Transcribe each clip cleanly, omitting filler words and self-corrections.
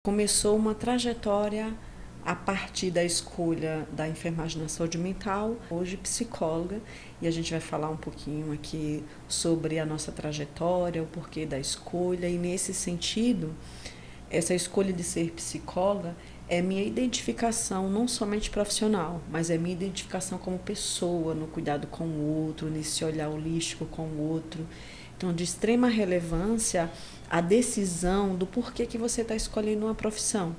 Começou uma trajetória a partir da escolha da enfermagem na saúde mental, hoje psicóloga, e a gente vai falar um pouquinho aqui sobre a nossa trajetória, o porquê da escolha, e nesse sentido, essa escolha de ser psicóloga é minha identificação não somente profissional, mas é minha identificação como pessoa, no cuidado com o outro, nesse olhar holístico com o outro. Então, de extrema relevância a decisão do porquê que você está escolhendo uma profissão.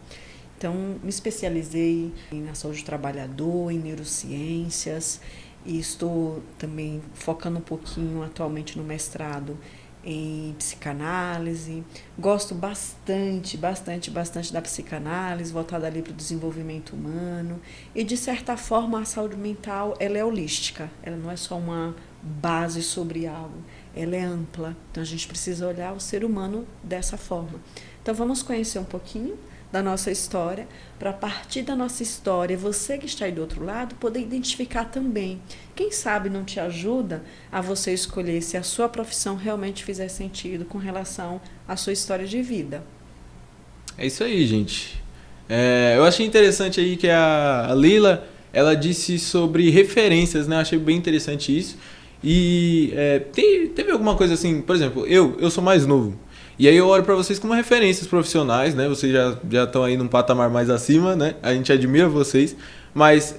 Então, me especializei na saúde do trabalhador, em neurociências, e estou também focando um pouquinho atualmente no mestrado em psicanálise. Gosto bastante da psicanálise, voltada ali para o desenvolvimento humano. E, de certa forma, a saúde mental ela é holística, ela não é só uma base sobre algo, ela é ampla. Então, a gente precisa olhar o ser humano dessa forma. Então, vamos conhecer um pouquinho da nossa história, para a partir da nossa história, você que está aí do outro lado, poder identificar também. Quem sabe não te ajuda a você escolher se a sua profissão realmente fizer sentido com relação à sua história de vida. É isso aí, gente. Eu achei interessante aí que a Lila, ela disse sobre referências, né? Eu achei bem interessante isso. E teve alguma coisa assim, por exemplo, eu sou mais novo. E aí eu olho para vocês como referências profissionais, né? Vocês já estão aí num patamar mais acima, né? A gente admira vocês. Mas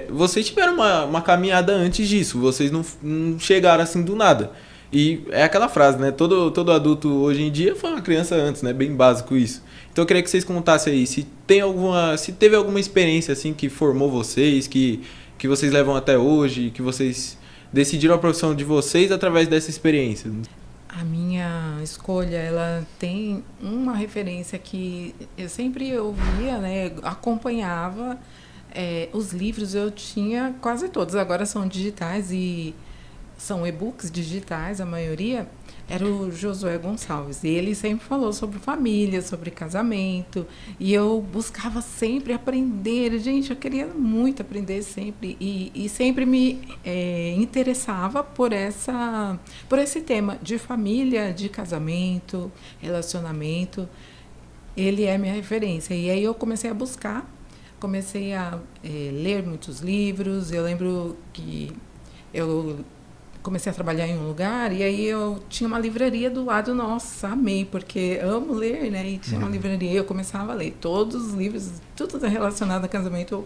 vocês tiveram uma caminhada antes disso. Vocês não chegaram assim do nada. E é aquela frase, né? Todo adulto hoje em dia foi uma criança antes, né? Bem básico isso. Então eu queria que vocês contassem aí se teve alguma experiência assim que formou vocês, que vocês levam até hoje, que vocês decidiram a profissão de vocês através dessa experiência. A minha escolha, ela tem uma referência que eu sempre ouvia, né? Acompanhava os livros, eu tinha quase todos, agora são digitais e são e-books digitais, a maioria, era o Josué Gonçalves. E ele sempre falou sobre família, sobre casamento. E eu buscava sempre aprender. Gente, eu queria muito aprender sempre. E sempre me interessava por esse tema de família, de casamento, relacionamento. Ele é minha referência. E aí eu comecei a buscar, comecei a ler muitos livros. Eu lembro que eu comecei a trabalhar em um lugar e aí eu tinha uma livraria do lado. Nossa, amei, porque amo ler, né? E tinha uma livraria, eu começava a ler todos os livros, tudo relacionado a casamento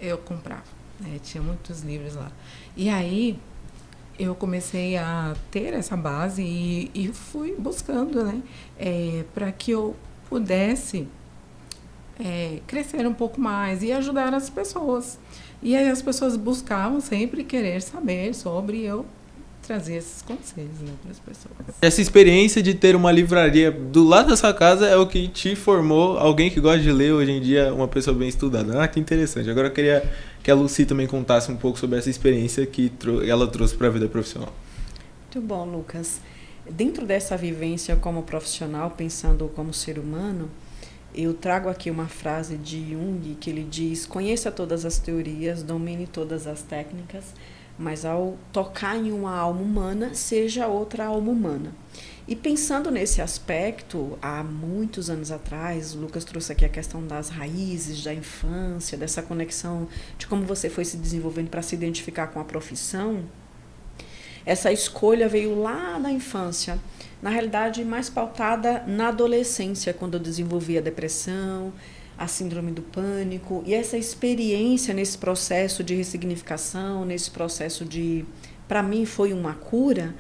eu comprava, né? Tinha muitos livros lá. E aí eu comecei a ter essa base e fui buscando, né? Para que eu pudesse crescer um pouco mais e ajudar as pessoas. E aí as pessoas buscavam sempre querer saber sobre, eu trazer esses conselhos, né, para as pessoas. Essa experiência de ter uma livraria do lado da sua casa é o que te formou alguém que gosta de ler hoje em dia, uma pessoa bem estudada. Ah, que interessante. Agora eu queria que a Lucy também contasse um pouco sobre essa experiência que ela trouxe para a vida profissional. Muito bom, Lucas. Dentro dessa vivência como profissional, pensando como ser humano, eu trago aqui uma frase de Jung que ele diz: conheça todas as teorias, domine todas as técnicas, mas ao tocar em uma alma humana, seja outra alma humana. E pensando nesse aspecto, há muitos anos atrás, o Lucas trouxe aqui a questão das raízes, da infância, dessa conexão de como você foi se desenvolvendo para se identificar com a profissão. Essa escolha veio lá na infância, na realidade mais pautada na adolescência, quando eu desenvolvi a depressão, a síndrome do pânico, e essa experiência nesse processo de ressignificação, nesse processo de, para mim foi uma cura,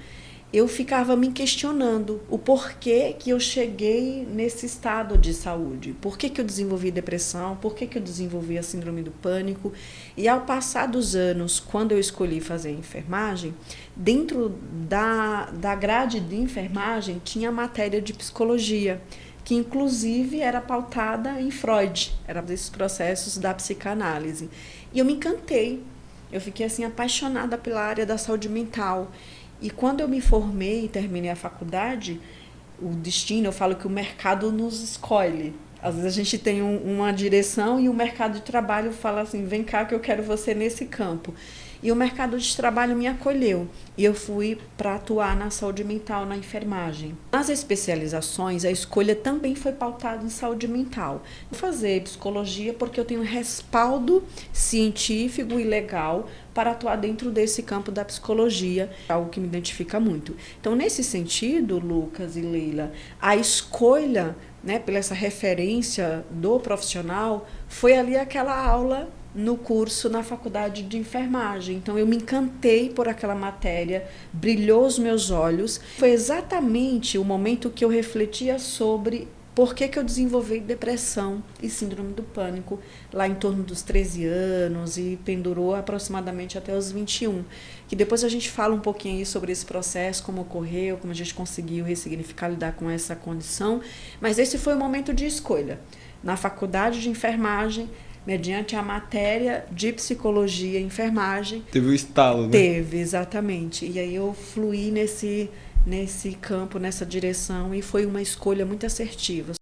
eu ficava me questionando o porquê que eu cheguei nesse estado de saúde, por que eu desenvolvi depressão, por que eu desenvolvi a síndrome do pânico. E ao passar dos anos, quando eu escolhi fazer enfermagem, dentro da grade de enfermagem tinha a matéria de psicologia, que inclusive era pautada em Freud, era desses processos da psicanálise. E eu me encantei, eu fiquei assim apaixonada pela área da saúde mental. E quando eu me formei e terminei a faculdade, o destino, eu falo que o mercado nos escolhe. Às vezes a gente tem uma direção e o mercado de trabalho fala assim, vem cá que eu quero você nesse campo. e o mercado de trabalho me acolheu. E eu fui para atuar na saúde mental, na enfermagem. Nas especializações, a escolha também foi pautada em saúde mental. Vou fazer psicologia porque eu tenho respaldo científico e legal para atuar dentro desse campo da psicologia, algo que me identifica muito. Então, nesse sentido, Lucas e Leila, a escolha, né, pela essa referência do profissional, foi ali aquela aula no curso na faculdade de enfermagem. Então, eu me encantei por aquela matéria, brilhou os meus olhos. Foi exatamente o momento que eu refletia sobre por que eu desenvolvi depressão e síndrome do pânico lá em torno dos 13 anos e pendurou aproximadamente até os 21. Que depois a gente fala um pouquinho aí sobre esse processo, como ocorreu, como a gente conseguiu ressignificar, lidar com essa condição. Mas esse foi o momento de escolha. Na faculdade de enfermagem, mediante a matéria de psicologia e enfermagem. Teve o estalo, né? Teve, exatamente. E aí eu fluí nesse campo, nessa direção, e foi uma escolha muito assertiva.